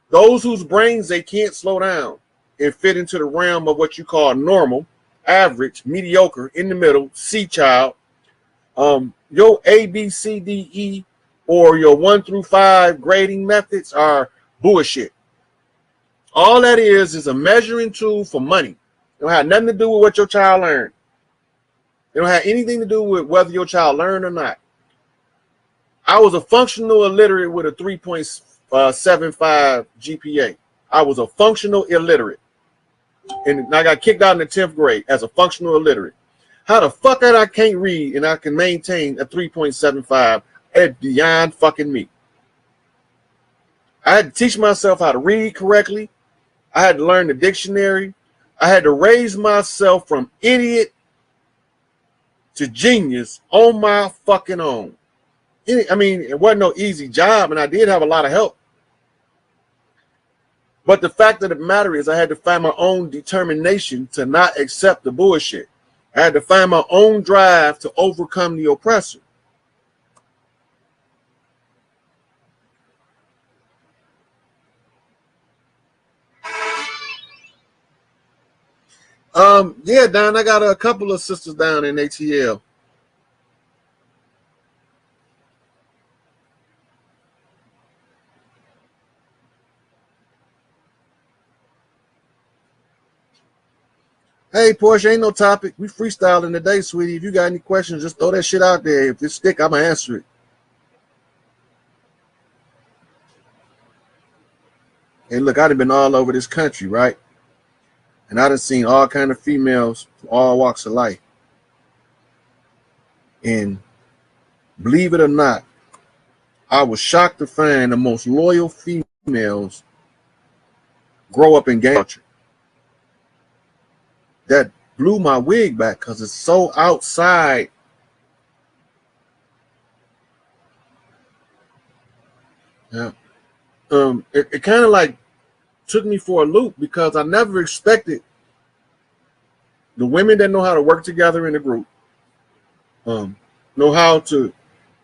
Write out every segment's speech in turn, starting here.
Those whose brains they can't slow down and fit into the realm of what you call normal, average, mediocre, in the middle, C child, your A, B, C, D, E, or your 1 through 5 grading methods are bullshit. All that is a measuring tool for money. It don't have nothing to do with what your child learned. It don't have anything to do with whether your child learned or not. I was a functional illiterate with a 3.75 GPA. I was a functional illiterate. And I got kicked out in the 10th grade as a functional illiterate. How the fuck that I can't read and I can maintain a 3.75 at beyond fucking me. I had to teach myself how to read correctly. I had to learn the dictionary. I had to raise myself from idiot to genius on my fucking own. I mean, it wasn't no easy job, and I did have a lot of help. But the fact of the matter is I had to find my own determination to not accept the bullshit. I had to find my own drive to overcome the oppressor. Yeah, Don, I got a couple of sisters down in ATL. Hey, Portia, ain't no topic. We freestyling today, sweetie. If you got any questions, just throw that shit out there. If it's stick, I'm going to answer it. Hey, look, I done been all over this country, right? And I done seen all kind of females from all walks of life. And believe it or not, I was shocked to find the most loyal females grow up in gang culture. That blew my wig back because it's so outside. Yeah. It kind of like took me for a loop because I never expected the women that know how to work together in a group, know how to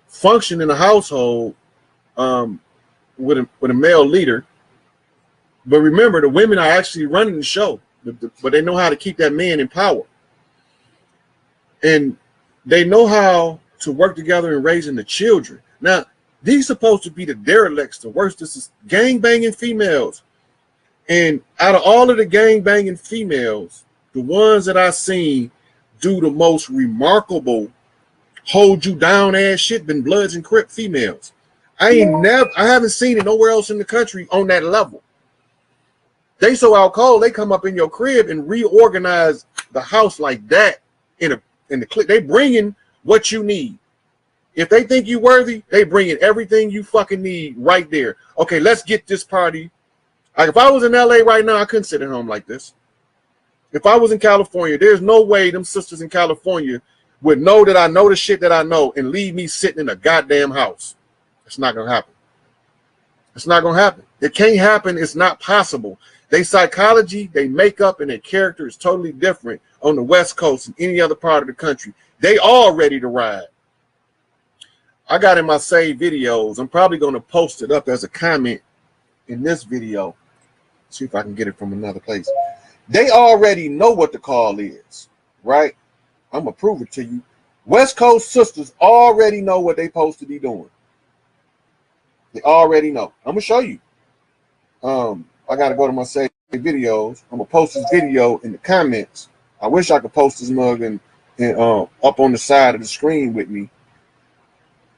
function in a household with a male leader. But remember, the women are actually running the show, but they know how to keep that man in power. And they know how to work together in raising the children. Now, these supposed to be the derelicts, the worst. This is gang-banging females. And out of all of the gang-banging females, the ones that I've seen do the most remarkable hold you down ass shit been Bloods and Crip females. I haven't seen it nowhere else in the country on that level. They so out cold, they come up in your crib and reorganize the house like that in the clique. They bringing what you need. If they think you worthy, they bringing everything you fucking need right there. Okay, let's get this party. Like if I was in LA right now, I couldn't sit at home like this. If I was in California, there's no way them sisters in California would know that I know the shit that I know and leave me sitting in a goddamn house. It's not gonna happen. It's not gonna happen. It can't happen. It's not possible. Their psychology, their makeup, and their character is totally different on the West Coast and any other part of the country. They all ready to ride. I got in my saved videos. I'm probably going to post it up as a comment in this video. See if I can get it from another place. They already know what the call is, right? I'm going to prove it to you. West Coast sisters already know what they're supposed to be doing. They already know. I'm going to show you. I got to go to my saved videos. I'm going to post this video in the comments. I wish I could post this mug and up on the side of the screen with me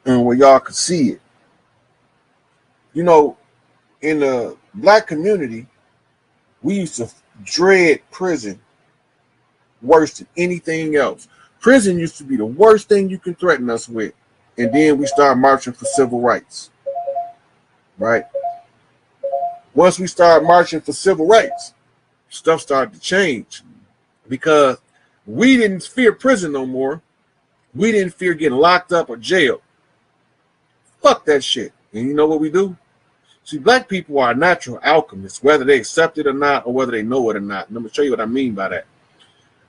and where y'all could see it. You know, in the black community, we used to dread prison worse than anything else. Prison used to be the worst thing you can threaten us with. And then we start marching for civil rights, right? Once we start marching for civil rights, stuff started to change because we didn't fear prison no more. We didn't fear getting locked up or jailed. Fuck that shit. And you know what we do? See, black people are natural alchemists, whether they accept it or not, or whether they know it or not. And I'm going to show you what I mean by that.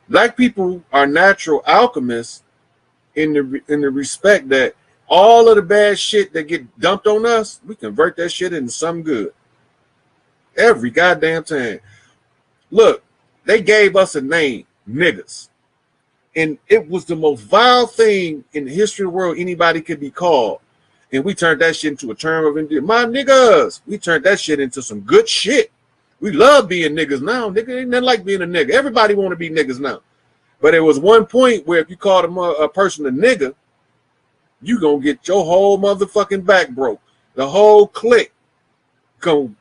Black people are natural alchemists in the respect that all of the bad shit that get dumped on us, we convert that shit into something good. Every goddamn time. Look, they gave us a name, niggas. And it was the most vile thing in the history of the world anybody could be called. And we turned that shit into a term of endearment. My niggas. We turned that shit into some good shit. We love being niggas now. Nigga ain't nothing like being a nigga. Everybody want to be niggas now. But there was one point where if you called a person a nigga, you gonna get your whole motherfucking back broke. The whole clique gonna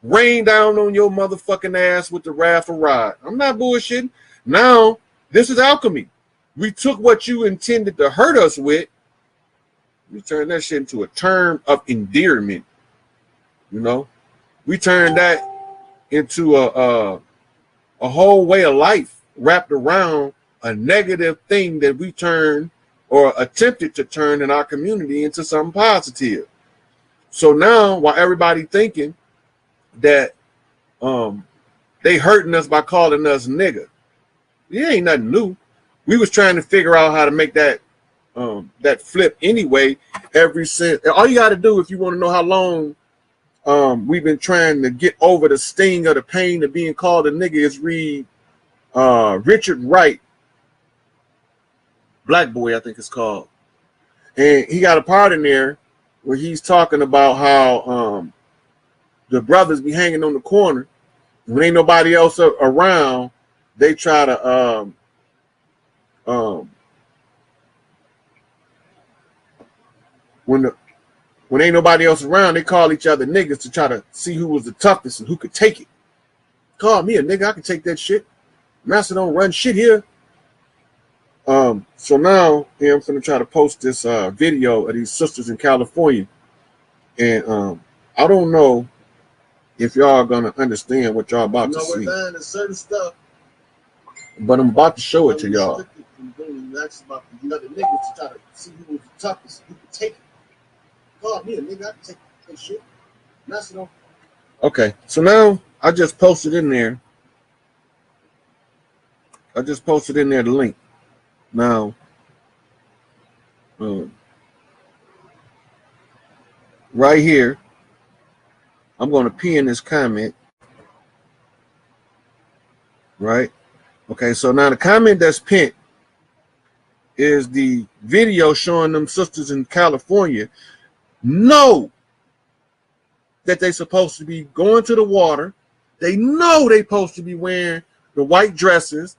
rain down on your motherfucking ass with the wrath of rod. I'm not bullshitting. Now, this is alchemy. We took what you intended to hurt us with, we turned that shit into a term of endearment. You know, we turned that into a whole way of life wrapped around a negative thing that we turned or attempted to turn in our community into something positive. So now, while everybody thinking that they hurting us by calling us nigga, it ain't nothing new. We was trying to figure out how to make that that flip anyway. Ever since, all you got to do if you want to know how long we've been trying to get over the sting of the pain of being called a nigga is read Richard Wright, Black Boy, I think it's called, and he got a part in there where he's talking about how the brothers be hanging on the corner when ain't nobody else around. They try to when ain't nobody else around, they call each other niggas to try to see who was the toughest and who could take it. Call me a nigga, I can take that shit. Master don't run shit here. So now I'm gonna try to post this video of these sisters in California, and I don't know if y'all gonna understand what y'all about to see. Certain stuff, but I'm about to show it to y'all. You asked about the other niggas to try to see who was the toughest, who could take it. Call me a nigga, I can take that shit. Master don't. Okay, so now I just posted in there. I just posted in there the link. Now, right here, I'm going to pin this comment. Right? Okay, so now the comment that's pinned is the video showing them sisters in California know that they supposed to be going to the water. They know they supposed to be wearing the white dresses.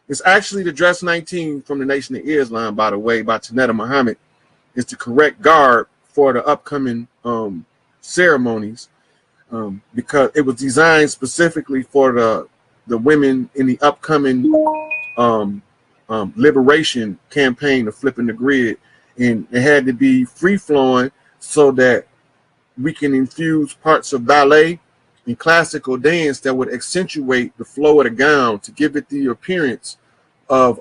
It's actually the dress 19 from the Nation of Islam, by the way, by Tanetta Muhammad. It's the correct garb for the upcoming ceremonies, because it was designed specifically for the women in the upcoming liberation campaign of flipping the grid, and it had to be free flowing so that we can infuse parts of ballet and classical dance that would accentuate the flow of the gown to give it the appearance of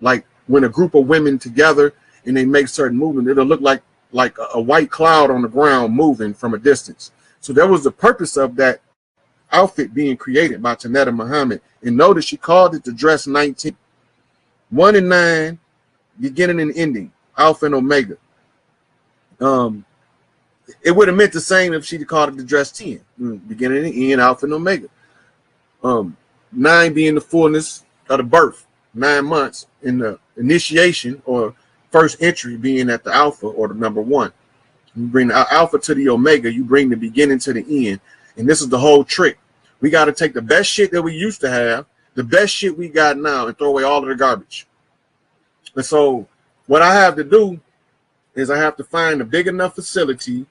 like when a group of women together and they make certain movement, it'll look like a white cloud on the ground moving from a distance. So that was the purpose of that outfit being created by Tanetta Muhammad. And notice she called it the dress 19. 1 and 9, beginning and ending, Alpha and Omega. It would have meant the same if she'd called it the dress 10, beginning and end, Alpha and Omega. 9 being the fullness of the birth, 9 months in the initiation or first entry being at the Alpha or the number 1. You bring the Alpha to the Omega, you bring the beginning to the end. And this is the whole trick. We got to take the best shit that we used to have, the best shit we got now, and throw away all of the garbage. And so what I have to do is I have to find a big enough facility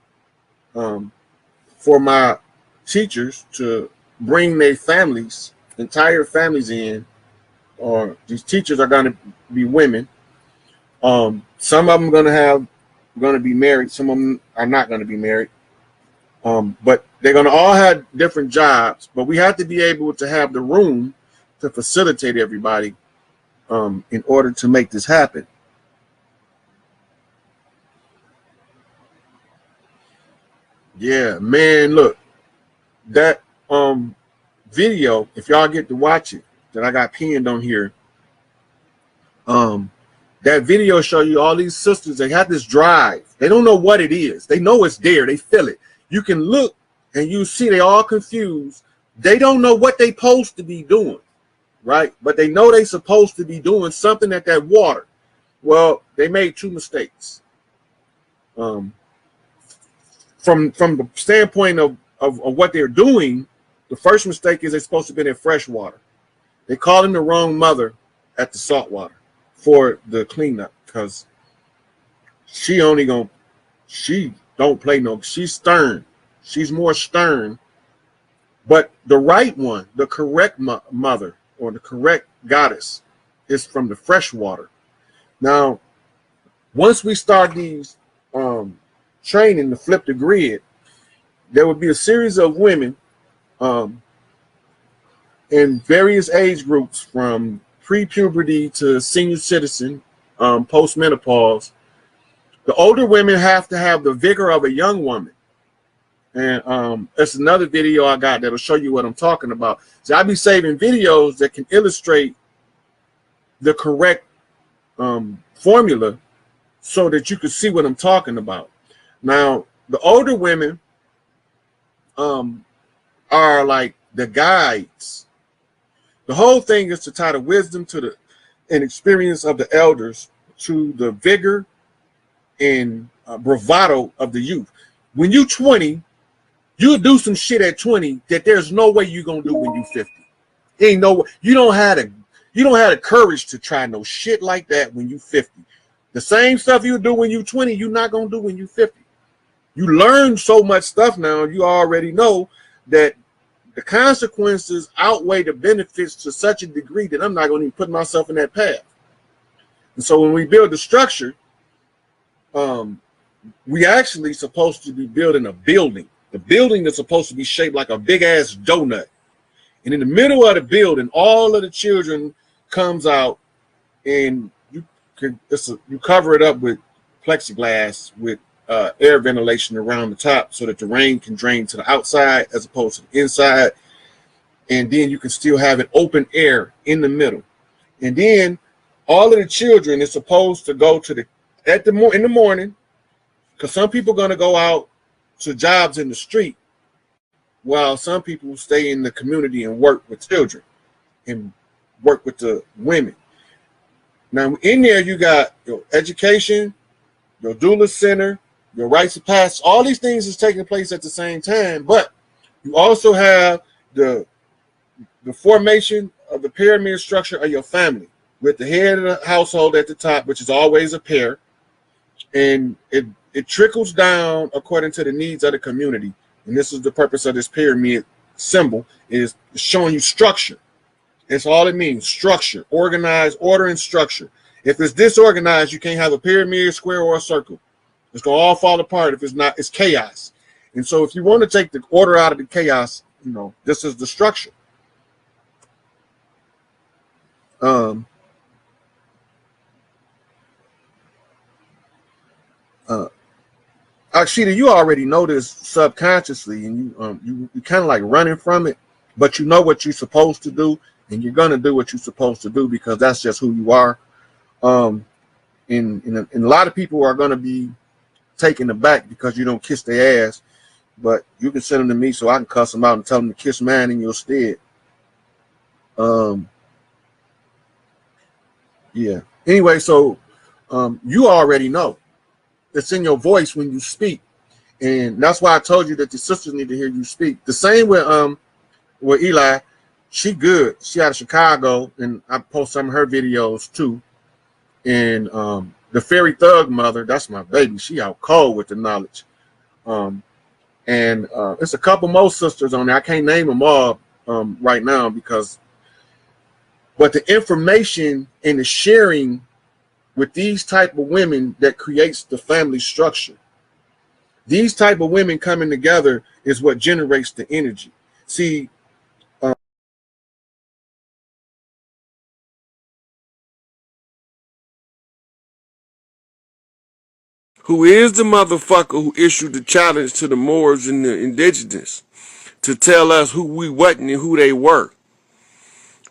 for my teachers to bring their families, entire families in, or these teachers are going to be women. Some of them are going to be married. Some of them are not going to be married. But they're going to all have different jobs, but we have to be able to have the room to facilitate everybody in order to make this happen. Yeah, man, look, that video, if y'all get to watch it, that I got pinned on here, that video show you all these sisters. They have this drive. They don't know what it is. They know it's there. They feel it. You can look and you see they all confused. They don't know what they supposed to be doing, right? But they know they supposed to be doing something at that water. Well, they made two mistakes. From the standpoint of what they're doing, the first mistake is they're supposed to be in fresh water. They called in the wrong mother at the salt water for the cleanup, because she don't play no, she's stern. She's more stern. But the right one, the correct mother or the correct goddess, is from the fresh water. Now, once we start these training to flip the grid, there would be a series of women in various age groups, from pre-puberty to senior citizen, post-menopause. The older women have to have the vigor of a young woman. And that's another video I got that'll show you what I'm talking about. So I'll be saving videos that can illustrate the correct formula so that you can see what I'm talking about. Now, the older women are like the guides. The whole thing is to tie the wisdom to and experience of the elders to the vigor and bravado of the youth. When you're 20, you'll do some shit at 20 that there's no way you're gonna do when you're 50. Ain't no, you don't have the courage to try no shit like that when you're 50. The same stuff you do when you're 20, you're not gonna do when you're 50. You learn so much stuff now, you already know that the consequences outweigh the benefits to such a degree that I'm not going to even put myself in that path. And so when we build the structure, we actually supposed to be building a building. The building is supposed to be shaped like a big ass donut. And in the middle of the building, all of the children comes out, and you cover it up with plexiglass with air ventilation around the top so that the rain can drain to the outside as opposed to the inside. And then you can still have an open air in the middle. And then all of the children is supposed to go to in the morning, because some people are going to go out to jobs in the street while some people stay in the community and work with children and work with the women. Now in there you got your education, your doula center, your rites of passage. All these things is taking place at the same time, but you also have the formation of the pyramid structure of your family, with the head of the household at the top, which is always a pair, and it trickles down according to the needs of the community. And this is the purpose of this pyramid symbol, is showing you structure. It's all it means: structure, organized, order, and structure. If it's disorganized, you can't have a pyramid, square, or a circle. It's going to all fall apart. If it's not, it's chaos. And so if you want to take the order out of the chaos, this is the structure. Akshita, you already know this subconsciously, and you kind of like running from it, but you know what you're supposed to do, and you're going to do what you're supposed to do because that's just who you are. And a lot of people are going to be taken aback because you don't kiss their ass, but you can send them to me so I can cuss them out and tell them to kiss mine in your stead. Yeah. Anyway, so you already know. It's in your voice when you speak, and that's why I told you that the sisters need to hear you speak. The same with Eli. She good. She out of Chicago, and I post some of her videos too. And the fairy thug mother, that's my baby. She out cold with the knowledge. And it's a couple more sisters on there. I can't name them all right now but the information and the sharing with these type of women that creates the family structure. These type of women coming together is what generates the energy. See, who is the motherfucker who issued the challenge to the Moors and the indigenous to tell us who we wasn't and who they were,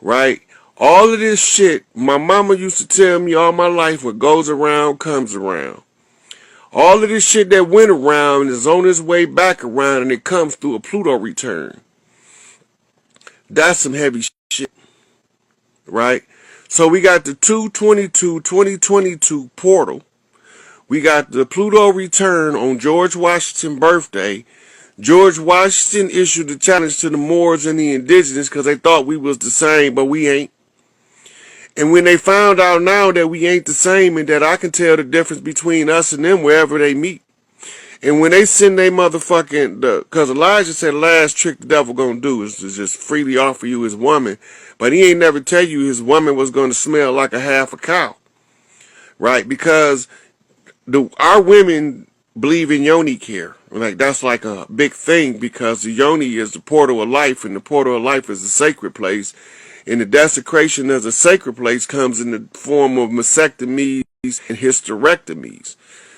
right? All of this shit, my mama used to tell me all my life, what goes around comes around. All of this shit that went around is on its way back around, and it comes through a Pluto return. That's some heavy shit, right? So we got the 2/22/2022 portal. We got the Pluto return on George Washington's birthday. George Washington issued a challenge to the Moors and the indigenous because they thought we was the same, but we ain't. And when they found out now that we ain't the same and that I can tell the difference between us and them wherever they meet. And when they send they motherfucking, because Elijah said the last trick the devil gonna do is to just freely offer you his woman. But he ain't never tell you his woman was gonna smell like a half a cow. Right? Because our women believe in yoni care. Like that's like a big thing because the yoni is the portal of life, and the portal of life is a sacred place. And the desecration of a sacred place comes in the form of mastectomies and hysterectomies.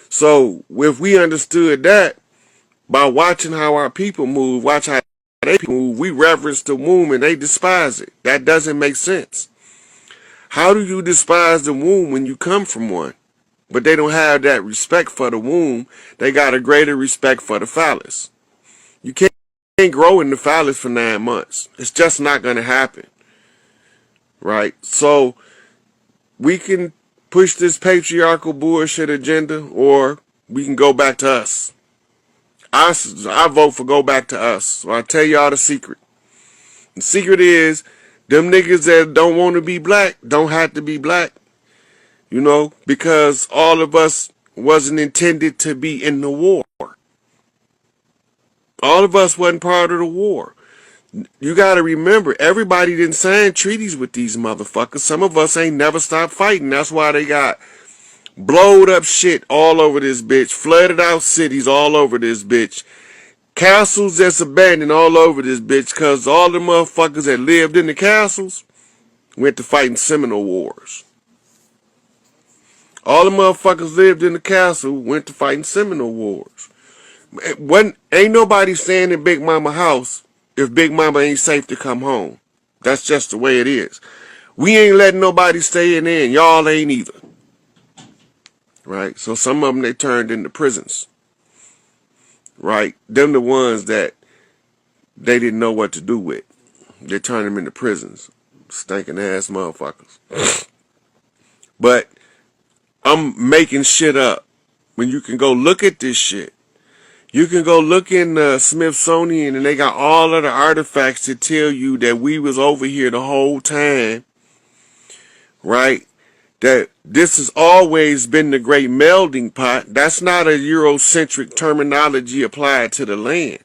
So if we understood that by watching how our people move, watch how they move, we reverence the womb and they despise it. That doesn't make sense. How do you despise the womb when you come from one? But they don't have that respect for the womb. They got a greater respect for the phallus. You can't grow in the phallus for 9 months. It's just not going to happen. Right? So we can push this patriarchal bullshit agenda, or we can go back to us. I vote for go back to us. So I'll tell y'all the secret. The secret is them niggas that don't want to be black don't have to be black. You know, because all of us wasn't intended to be in the war. All of us wasn't part of the war. You got to remember, everybody didn't sign treaties with these motherfuckers. Some of us ain't never stopped fighting. That's why they got blowed up shit all over this bitch, flooded out cities all over this bitch, castles that's abandoned all over this bitch, because all the motherfuckers that lived in the castles went to fighting Seminole Wars. All the motherfuckers lived in the castle went to fighting Seminole Wars. Ain't nobody staying in Big Mama house if Big Mama ain't safe to come home. That's just the way it is. We ain't letting nobody stay in there, and y'all ain't either. Right? So some of them, they turned into prisons. Right? Them the ones that they didn't know what to do with. They turned them into prisons. Stinking ass motherfuckers. But I'm making shit up. When you can go look at this shit. You can go look in the Smithsonian and they got all of the artifacts to tell you that we was over here the whole time. Right? That this has always been the great melding pot. That's not a Eurocentric terminology applied to the land.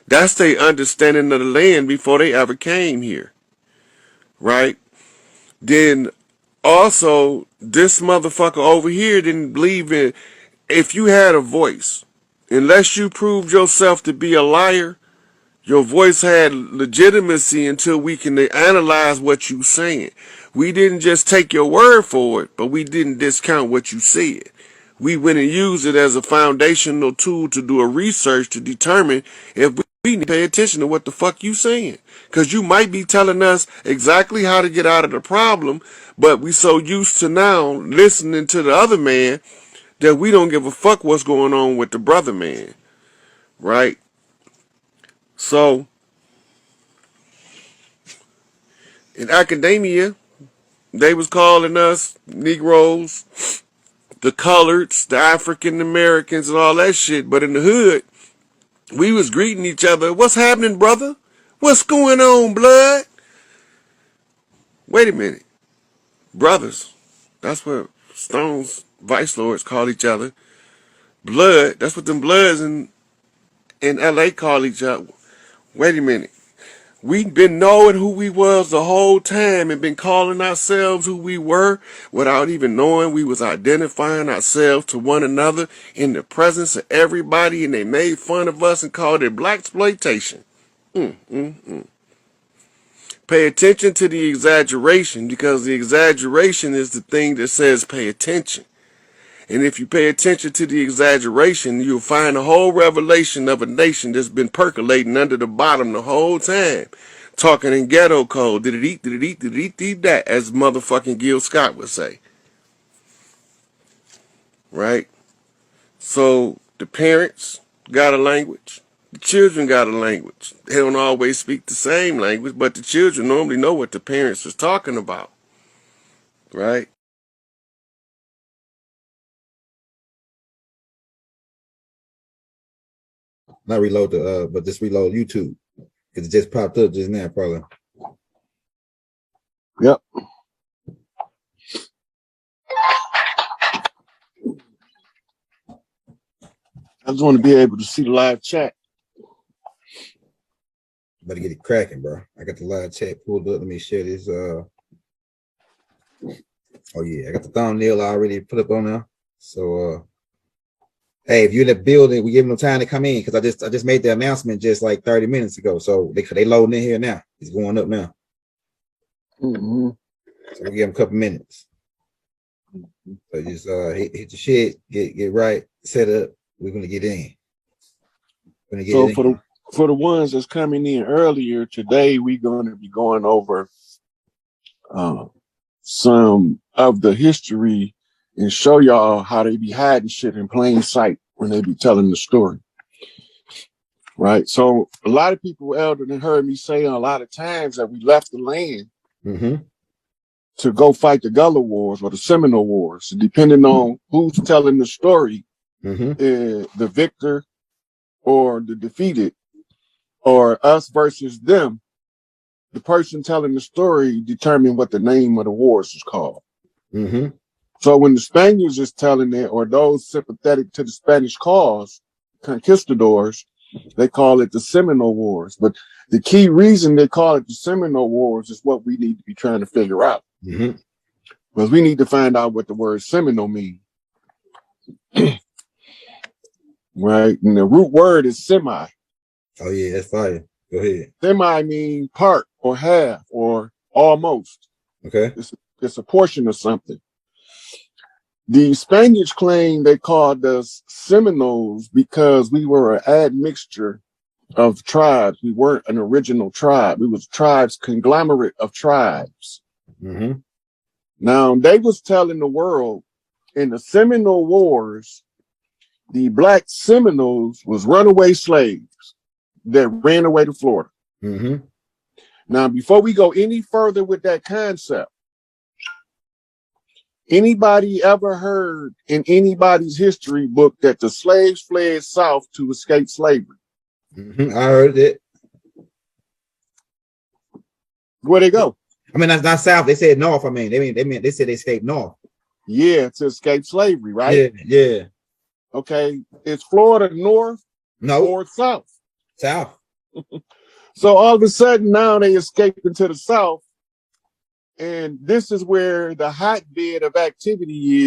That's their understanding of the land before they ever came here. Right? Then also, this motherfucker over here didn't believe in, if you had a voice, unless you proved yourself to be a liar, your voice had legitimacy until we can analyze what you saying. We didn't just take your word for it, but we didn't discount what you said. We went and used it as a foundational tool to do a research to determine if we need to pay attention to what the fuck you saying. Because you might be telling us exactly how to get out of the problem, but we so used to now listening to the other man that we don't give a fuck what's going on with the brother man. Right? So, in academia, they was calling us Negroes, the coloreds, the African Americans, and all that shit. But in the hood, we was greeting each other. What's happening, brother? What's going on, blood? Wait a minute. Brothers. That's what Stone's vice lords call each other. Blood. That's what them bloods in LA call each other. Wait a minute. We've been knowing who we was the whole time and been calling ourselves who we were without even knowing we was identifying ourselves to one another in the presence of everybody, and they made fun of us and called it blaxploitation. Pay attention to the exaggeration, because the exaggeration is the thing that says pay attention. And if you pay attention to the exaggeration, you'll find a whole revelation of a nation that's been percolating under the bottom the whole time. Talking in ghetto code, did it eat that, as motherfucking Gil Scott would say. Right? So the parents got a language. The children got a language. They don't always speak the same language, but the children normally know what the parents is talking about, right? Not reload the but just reload YouTube because it just popped up just now, probably. Yep. I just want to be able to see the live chat. Better get it cracking, bro. I got the live chat pulled up. Let me share this. Oh yeah, I got the thumbnail already put up on there. So hey, if you're in the building, we give them time to come in because I just made the announcement just like 30 minutes ago. So they loading in here now. It's going up now. Mm-hmm. So we give them a couple minutes. So just hit the shit, get right, set up. We're gonna get in. So for the ones that's coming in earlier today, we're going to be going over some of the history and show y'all how they be hiding shit in plain sight when they be telling the story. Right. So a lot of people, Elder, than heard me say a lot of times that we left the land to go fight the Gullah Wars or the Seminole Wars, depending on who's telling the story, the victor or the defeated, or us versus them. The person telling the story determine what the name of the wars is called. So when the Spaniards is telling it, or those sympathetic to the Spanish cause, conquistadors, they call it the Seminole Wars. But the key reason they call it the Seminole Wars is what we need to be trying to figure out. Because we need to find out what the word Seminole means. Right? And the root word is semi. Oh yeah, that's fire. Go ahead. Semi mean part or half or almost. Okay. It's a portion of something. The Spaniards claim they called us Seminoles because we were an admixture of tribes. We weren't an original tribe. We was tribes conglomerate of tribes. Now they was telling the world in the Seminole Wars, the black Seminoles was runaway slaves that ran away to Florida. Now, before we go any further with that concept, anybody ever heard in anybody's history book that the slaves fled south to escape slavery? I heard it. Where'd they go? I mean, that's not south. They said north. I mean, they said they escaped north. Yeah, to escape slavery, right? Yeah. Okay, is Florida north or south? South. So all of a sudden now they escaping to the south, and this is where the hotbed of activity is.